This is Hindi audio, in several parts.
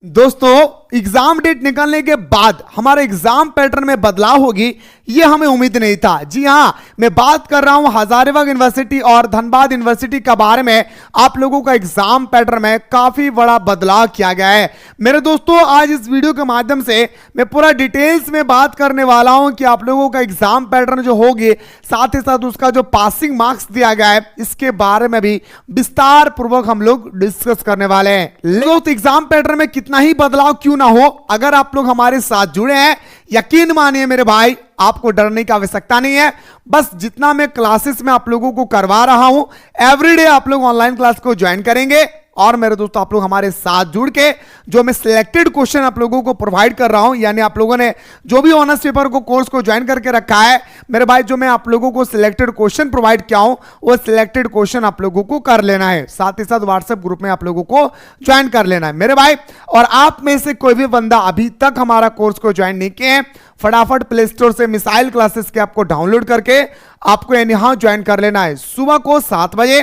दोस्तों एग्जाम डेट निकलने के बाद हमारे एग्जाम पैटर्न में बदलाव होगी ये हमें उम्मीद नहीं था। जी हां, मैं बात कर रहा हूं हजारीबाग यूनिवर्सिटी और धनबाद यूनिवर्सिटी के बारे में। आप लोगों का एग्जाम पैटर्न में काफी बड़ा बदलाव किया गया है। मेरे दोस्तों, आज इस वीडियो के माध्यम से मैं पूरा डिटेल्स में बात करने वाला हूं कि आप लोगों का एग्जाम पैटर्न जो होगी, साथ ही साथ उसका जो पासिंग मार्क्स दिया गया है, इसके बारे में भी विस्तार पूर्वक हम लोग डिस्कस करने वाले हैं। दोस्तों, एग्जाम पैटर्न में कितना ही बदलाव क्यों ना हो, अगर आप लोग हमारे साथ जुड़े हैं, यकीन मानिए मेरे भाई, आपको डरने की आवश्यकता नहीं है। बस जितना मैं क्लासेस में आप लोगों को करवा रहा हूं, एवरीडे आप लोग ऑनलाइन क्लास को ज्वाइन करेंगे और मेरे दोस्तों आप लोग हमारे साथ जुड़ के जो मैं सिलेक्टेड क्वेश्चन आप लोगों को प्रोवाइड कर रहा हूं, यानी आप लोगों ने जो भी ऑनर्स पेपर को कोर्स को ज्वाइन करके रखा है मेरे भाई, जो मैं आप लोगों को सिलेक्टेड क्वेश्चन प्रोवाइड किया हूं, वो सिलेक्टेड क्वेश्चन आप लोगों को कर लेना है। साथ ही साथ व्हाट्सएप ग्रुप में आप लोगों को ज्वाइन कर लेना है मेरे भाई। और आप में से कोई भी बंदा अभी तक हमारा कोर्स को ज्वाइन नहीं किए, फटाफट प्ले स्टोर से मिसाइल क्लासेस के आपको डाउनलोड करके आपको यहां ज्वाइन कर लेना है। सुबह को 7 बजे,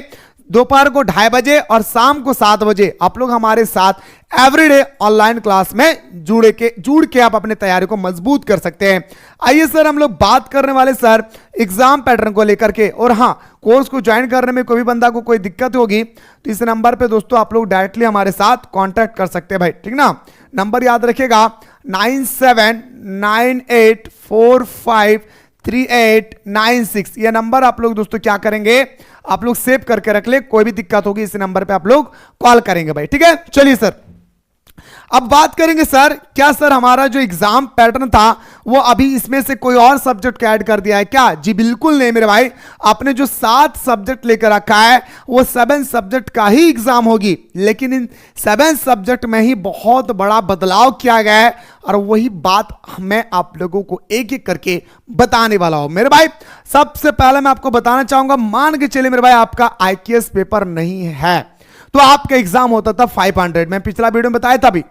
दोपहर को 2:30 बजे और शाम को 7 बजे आप लोग हमारे साथ एवरीडे ऑनलाइन क्लास में जुड़ के आप अपने तैयारी को मजबूत कर सकते हैं। आइए सर, हम लोग बात करने वाले सर एग्जाम पैटर्न को लेकर के। और हाँ, कोर्स को ज्वाइन करने में कोई भी बंदा को कोई दिक्कत होगी तो इस नंबर पे दोस्तों आप लोग डायरेक्टली हमारे साथ कांटेक्ट कर सकते हैं भाई, ठीक ना। नंबर याद रखिएगा 9798453896। ये नंबर आप लोग दोस्तों क्या करेंगे, आप लोग सेव करके रख ले, कोई भी दिक्कत होगी इस नंबर पे आप लोग कॉल करेंगे भाई, ठीक है। चलिए सर, अब बात करेंगे सर, क्या सर हमारा जो एग्जाम पैटर्न था वो अभी इसमें से कोई और सब्जेक्ट ऐड कर दिया है क्या? जी बिल्कुल नहीं मेरे भाई, आपने जो 7 सब्जेक्ट लेकर रखा है वो 7 सब्जेक्ट का ही एग्जाम होगी, लेकिन इन 7 सब्जेक्ट में ही बहुत बड़ा बदलाव किया गया है और वही बात मैं आप लोगों को एक एक करके बताने वाला हूं मेरे भाई। सबसे पहले मैं आपको बताना चाहूंगा, मान के चलिए मेरे भाई आपका IQS पेपर नहीं है तो आपका एग्जाम होता था 500, मैं पिछला वीडियो में बताया था भी।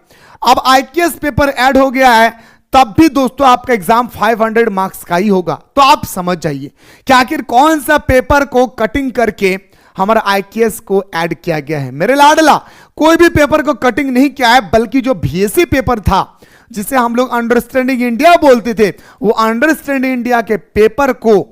अब IQS पेपर ऐड हो गया है, तब भी दोस्तों आपका एग्जाम 500 मार्क्स का ही होगा। तो आप समझ जाइए कि आखिर कौन सा पेपर को कटिंग करके हमारा IQS को ऐड किया गया है। मेरे लाडला, कोई भी पेपर को कटिंग नहीं किया है, बल्कि जो BSc पेपर था जिसे हम लोग अंडरस्टैंडिंग इंडिया बोलते थे, वो अंडरस्टैंडिंग इंडिया के पेपर को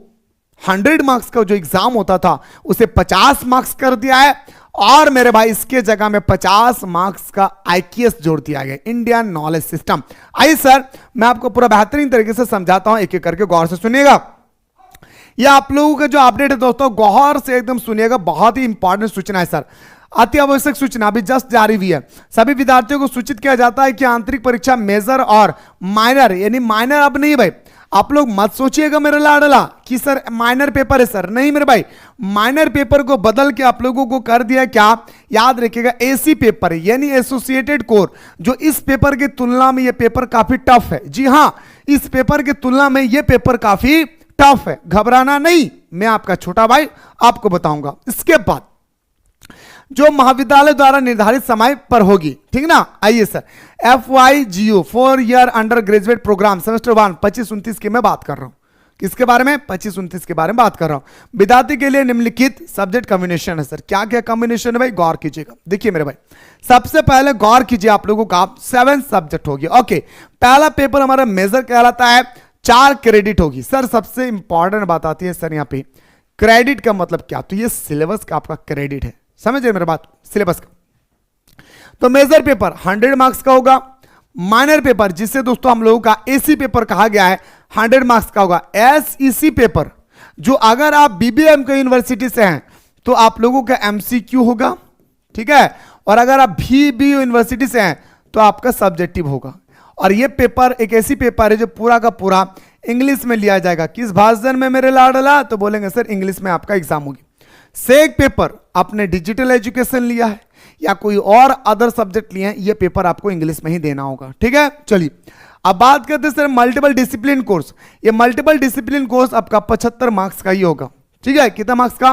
100 मार्क्स का जो एग्जाम होता था उसे 50 मार्क्स कर दिया है और मेरे भाई इसके जगह में 50 मार्क्स का IQS जोड़ दिया गया, इंडियन नॉलेज सिस्टम। आइए सर, मैं आपको पूरा बेहतरीन तरीके से समझाता हूं, एक एक करके गौर से सुनिएगा। यह आप लोगों का जो अपडेट है दोस्तों, गौर से एकदम सुनिएगा, बहुत ही इंपॉर्टेंट सूचना है सर, अति आवश्यक सूचना अभी जस्ट जारी हुई है। सभी विद्यार्थियों को सूचित किया जाता है कि आंतरिक परीक्षा मेजर और माइनर, यानी माइनर अब नहीं भाई, आप लोग मत सोचिएगा मेरे लाडला कि सर माइनर पेपर है सर, नहीं मेरे भाई, माइनर पेपर को बदल के आप लोगों को कर दिया क्या, याद रखिएगा AC पेपर यानी एसोसिएटेड कोर। जो इस पेपर की तुलना में ये पेपर काफी टफ है। जी हां, इस पेपर की तुलना में ये पेपर काफी टफ है, घबराना नहीं, मैं आपका छोटा भाई आपको बताऊंगा। इसके बाद जो महाविद्यालय द्वारा निर्धारित समय पर होगी, ठीक ना। आइए sir, FYGO 4 year undergraduate programme semester 1 25-29 की मैं बात कर रहा हूं। किसके बारे में? 25-29 के बारे में बात कर रहा हूं। विद्यार्थी के लिए निम्नलिखित सब्जेक्ट कॉम्बिनेशन है सर। क्या क्या कॉम्बिनेशन है भाई, गौर कीजिएगा। देखिए मेरे भाई, सबसे पहले गौर कीजिए, आप लोगों का 7 सब्जेक्ट होगी। ओके, पहला पेपर हमारा मेजर कहलाता है, 4 क्रेडिट होगी सर। सबसे इंपॉर्टेंट बात आती है सर यहाँ पे, क्रेडिट का मतलब क्या, तो ये सिलेबस का आपका क्रेडिट है, समझिए मेरे बात, सिलेबस का। तो मेजर पेपर 100 मार्क्स का होगा, माइनर पेपर जिसे दोस्तों हम लोगों का AC पेपर कहा गया है 100 मार्क्स का होगा। SEC पेपर जो अगर आप BBM के यूनिवर्सिटी से हैं तो आप लोगों का MCQ होगा, ठीक है, और अगर आप BBU यूनिवर्सिटी से हैं तो आपका सब्जेक्टिव होगा। और ये पेपर एक ऐसी पेपर है जो पूरा का पूरा इंग्लिश में लिया जाएगा। किस भाषण में मेरे लाडला, तो बोलेंगे सर इंग्लिश में आपका एग्जाम होगी। सेक पेपर आपने डिजिटल एजुकेशन लिया है या कोई और अदर सब्जेक्ट लिए हैं, ये पेपर आपको इंग्लिश में ही देना होगा, ठीक है। चलिए अब बात करते हैं सर मल्टीपल डिसिप्लिन कोर्स। ये मल्टीपल डिसिप्लिन कोर्स आपका 75 मार्क्स का ही होगा, ठीक है। कितना मार्क्स का?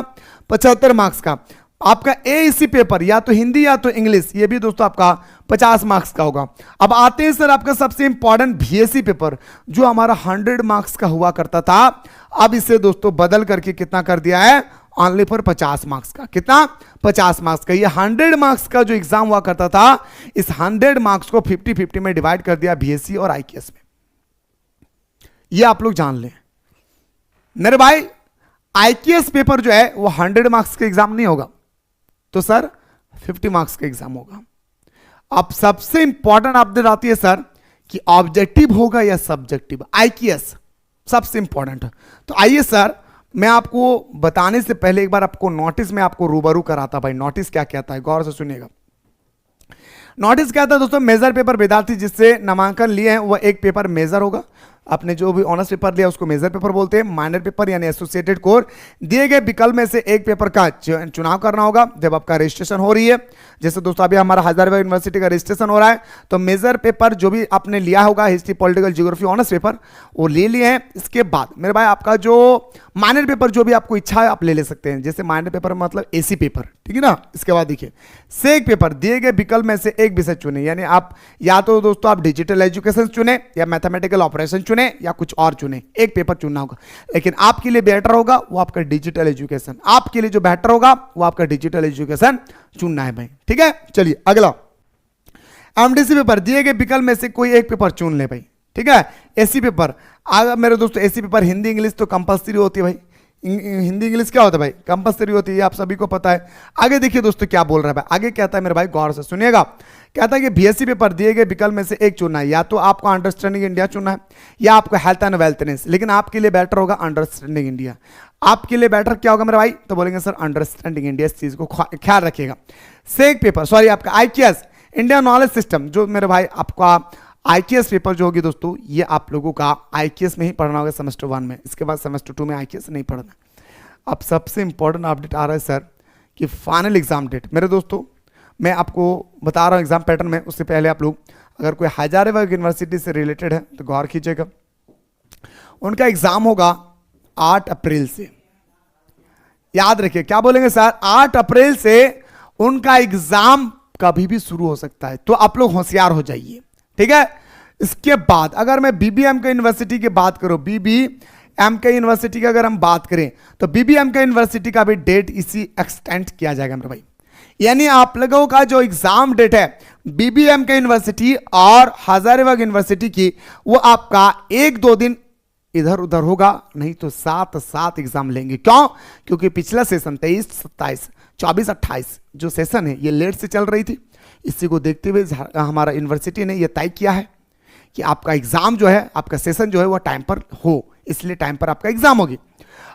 75 मार्क्स का। आपका AEC पेपर या तो हिंदी या तो इंग्लिश, ये भी दोस्तों आपका 50 मार्क्स का होगा। अब आते हैं सर आपका सबसे इंपॉर्टेंट BSc पेपर जो हमारा 100 मार्क्स का हुआ करता था, अब इसे दोस्तों बदल करके कितना कर दिया है, ओनली फॉर 50 मार्क्स का। कितना? 50 मार्क्स का। ये 100 मार्क्स का जो एग्जाम हुआ करता था, इस 100 मार्क्स को 50-50 में डिवाइड कर दिया बीएससी और आईकेएस में। ये आप लोग जान लें मेरे भाई। आईकेएस पेपर जो है वो 100 मार्क्स का एग्जाम नहीं होगा, तो सर 50 मार्क्स का एग्जाम होगा। अब सबसे इंपॉर्टेंट अपडेट आती है सर कि ऑब्जेक्टिव होगा या सब्जेक्टिव। आईकेएस सबसे इंपॉर्टेंट। तो आइए सर, मैं आपको बताने से पहले एक बार आपको नोटिस में आपको रूबरू कराता। भाई नोटिस क्या कहता है, गौर से सुनिएगा। नोटिस क्या था दोस्तों? मेजर पेपर विद्यार्थी जिससे नामांकन लिए हैं वह एक पेपर मेजर होगा। आपने जो भी ऑनर्स पेपर लिया उसको मेजर पेपर बोलते हैं। माइनर पेपर यानी एसोसिएटेड कोर, दिए गए विकल्प में से एक पेपर का चुनाव करना होगा जब आपका रजिस्ट्रेशन हो रही है। जैसे दोस्तों अभी हमारा हजारीबाग यूनिवर्सिटी का रजिस्ट्रेशन हो रहा है, तो मेजर पेपर जो भी आपने लिया होगा, history, political, geography honours paper, वो ले लिए हैं। इसके बाद मेरे भाई आपका जो माइनर पेपर जो भी आपको इच्छा है आप ले ले सकते हैं। जैसे माइनर पेपर मतलब एसी पेपर, ठीक है ना। इसके बाद देखिए सेक पेपर, दिए गए विकल्प में से एक विषय चुने, यानी आप या तो दोस्तों आप डिजिटल एजुकेशन चुने या मैथमेटिकल ऑपरेशन चुने या कुछ और चुने, एक पेपर चुनना होगा। लेकिन आपके लिए बेटर होगा वो आपका डिजिटल एजुकेशन, आपके लिए जो बेटर होगा वो आपका डिजिटल एजुकेशन चुनना है भाई, ठीक है। चलिए अगला, एमडीसी पेपर, दिए गए विकल्प में से कोई एक पेपर चुन ले भाई, ठीक है। एसी पेपर, अगर मेरे दोस्तों एसी पेपर हिंदी इंग्लिश तो कंपलसरी होती है भाई। हिंदी इंग्लिश क्या होता है भाई? कंपलसरी होती है, आप सभी को पता है। आगे देखिए दोस्तों क्या बोल रहा है भाई, आगे कहता है मेरे भाई, गौर से सुनिएगा। कहता है कि बीएससी पेपर, दिए गए विकल्प में से एक चुनना है, या तो आपको अंडरस्टैंडिंग इंडिया चुनना है या आपको हेल्थ एंड वेल्थनेस। लेकिन आपके लिए बेटर होगा अंडरस्टैंडिंग इंडिया। आपके लिए बेटर क्या होगा मेरे भाई? तो बोलेंगे सर अंडरस्टैंडिंग इंडिया, इस चीज को ख्याल रखिएगा। सेक पेपर, सॉरी आपका आईकेएस इंडिया नॉलेज सिस्टम, जो मेरे भाई आपका आईकेएस पेपर जो होगी दोस्तों, ये आप लोगों का आईकेएस में ही पढ़ना होगा सेमेस्टर 1 में। इसके बाद सेमेस्टर 2 में आईकेएस नहीं पढ़ना। अब सबसे इंपॉर्टेंट अपडेट आ रहा है सर कि फाइनल एग्जाम डेट। मेरे दोस्तों मैं आपको बता रहा हूँ एग्जाम पैटर्न में, उससे पहले आप लोग अगर कोई हजारीबाग यूनिवर्सिटी से रिलेटेड है तो गौर कीजिएगा। उनका एग्जाम होगा 8 अप्रैल से। याद रखिए, क्या बोलेंगे सर? 8 अप्रैल से उनका एग्जाम कभी भी शुरू हो सकता है, तो आप लोग होशियार हो जाइए, ठीक है। इसके बाद अगर मैं बीबीएमके यूनिवर्सिटी की बात करूं, बीबीएमके यूनिवर्सिटी की अगर हम बात करें तो बीबीएमके यूनिवर्सिटी का भी डेट इसी एक्सटेंड किया जाएगा मेरे भाई। यानी आप लोगों का जो एग्जाम डेट है बीबीएमके यूनिवर्सिटी और हजारीबाग यूनिवर्सिटी की, वो आपका 1-2 दिन इधर उधर होगा, नहीं तो साथ एग्जाम लेंगे। क्यों? क्योंकि पिछला सेशन 23, 27, 24, 28 जो सेशन है ये लेट से चल रही थी। इसी को देखते हुए हमारा यूनिवर्सिटी ने यह तय किया है कि आपका एग्जाम जो है, आपका सेशन जो है वो टाइम पर हो, इसलिए टाइम पर आपका एग्जाम होगी।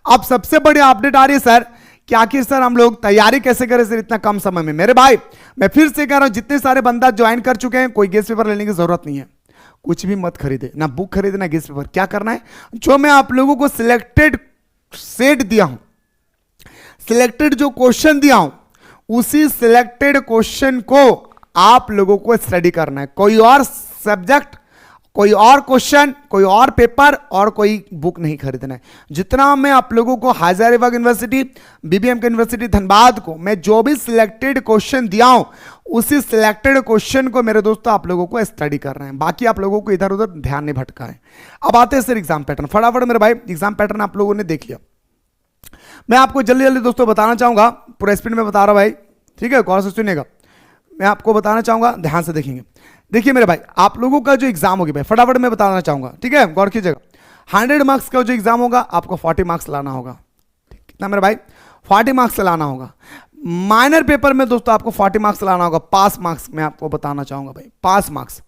अब सबसे बड़ी अपडेट आ रही है सर कि आखिर सर हम लोग तैयारी कैसे करें सर इतना कम समय में। मेरे भाई मैं फिर से कह रहा हूं, जितने सारे बंदा ज्वाइन कर चुके हैं, कोई गेस्ट पेपर लेने की जरूरत नहीं है। कुछ भी मत खरीदे, ना बुक खरीदे ना गेस्ट पेपर। क्या करना है, जो मैं आप लोगों को सिलेक्टेड सेट दिया हूं, सिलेक्टेड जो क्वेश्चन दिया हूं, उसी सिलेक्टेड क्वेश्चन को आप लोगों को स्टडी करना है। कोई और सब्जेक्ट, कोई और क्वेश्चन, कोई और पेपर और कोई बुक नहीं खरीदना है। जितना मैं आप लोगों को हजारीबाग यूनिवर्सिटी, बीबीएमके यूनिवर्सिटी धनबाद को मैं जो भी सिलेक्टेड क्वेश्चन दिया हूं, उसी सिलेक्टेड क्वेश्चन को मेरे दोस्तों आप लोगों को स्टडी करना है। बाकी आप लोगों को इधर उधर ध्यान नहीं भटका है। अब आते हैं सर एग्जाम पैटर्न। फटाफट मेरे भाई एग्जाम पैटर्न आप लोगों ने देख लिया। मैं आपको जल्दी जल्दी दोस्तों बताना चाहूंगा, पूरा स्पीड में बता रहा भाई, ठीक है, गौर से सुनिएगा। मैं आपको बताना चाहूंगा, ध्यान से देखेंगे। देखिए मेरे भाई आप लोगों का जो एग्जाम होगी भाई, फटाफट मैं बताना चाहूंगा, ठीक है, गौर कीजिएगा। 100 मार्क्स का जो एग्जाम होगा आपको 40 मार्क्स लाना होगा। कितना मेरे भाई? 40 मार्क्स लाना होगा। माइनर पेपर में दोस्तों आपको 40 मार्क्स लाना होगा। पास मार्क्स मैं आपको बताना चाहूंगा भाई, पास मार्क्स।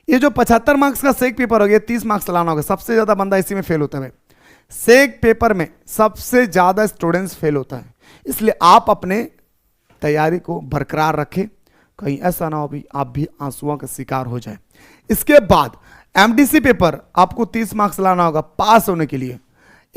ये जो 75 मार्क्स का सेक पेपर हो गया, 30 मार्क्स लाना होगा। सबसे ज्यादा बंदा इसी में फेल होता है भाई, सेक पेपर में सबसे ज्यादा स्टूडेंट्स फेल होता है। इसलिए आप अपने तैयारी को बरकरार रखें, कहीं ऐसा ना हो भी आप भी आंसुओं का शिकार हो जाए। इसके बाद एमडीसी पेपर आपको 30 मार्क्स लाना होगा पास होने के लिए।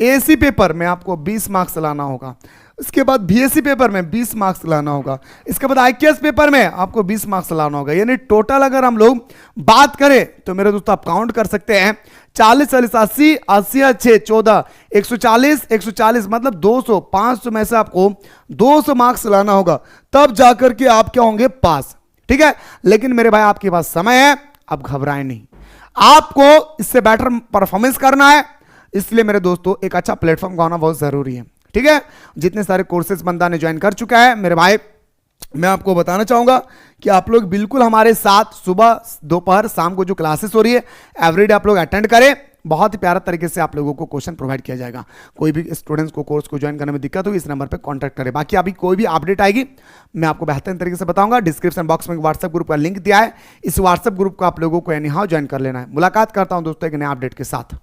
एसी पेपर में आपको 20 मार्क्स लाना होगा। इसके बाद बीएससी पेपर में 20 मार्क्स लाना होगा। इसके बाद आईकेएस पेपर में आपको 20 मार्क्स लाना होगा। यानी टोटल अगर हम लोग बात करें तो मेरे दोस्तों आप काउंट कर सकते हैं, 40, 40, 80, 80, 6, 14, 140, 140 मतलब 200, 500 में से आपको 200 मार्क्स लाना होगा, तब जाकर के आप क्या होंगे? पास, ठीक है। लेकिन मेरे भाई आपके पास समय है, अब घबराएं नहीं, आपको इससे बेटर परफॉर्मेंस करना है। इसलिए मेरे दोस्तों एक अच्छा प्लेटफॉर्म का होना बहुत जरूरी है, ठीक है। जितने सारे कोर्सेज बंदा ने ज्वाइन कर चुका है मेरे भाई, मैं आपको बताना चाहूंगा कि आप लोग बिल्कुल हमारे साथ सुबह दोपहर शाम को जो क्लासेस हो रही है एवरीडे आप लोग अटेंड करें। बहुत ही प्यारा तरीके से आप लोगों को क्वेश्चन प्रोवाइड किया जाएगा। कोई भी स्टूडेंट्स को कोर्स को ज्वाइन करने में दिक्कत होगी इस नंबर पे कांटेक्ट करें। बाकी अभी कोई भी अपडेट आएगी मैं आपको बेहतरीन तरीके से बताऊंगा। डिस्क्रिप्शन बॉक्स में व्हाट्सएप ग्रुप का लिंक दिया है, इस व्हाट्सएप ग्रुप को आप लोगों को एनी हाउ ज्वाइन कर लेना है। मुलाकात करता हूं दोस्तों एक नए अपडेट के साथ।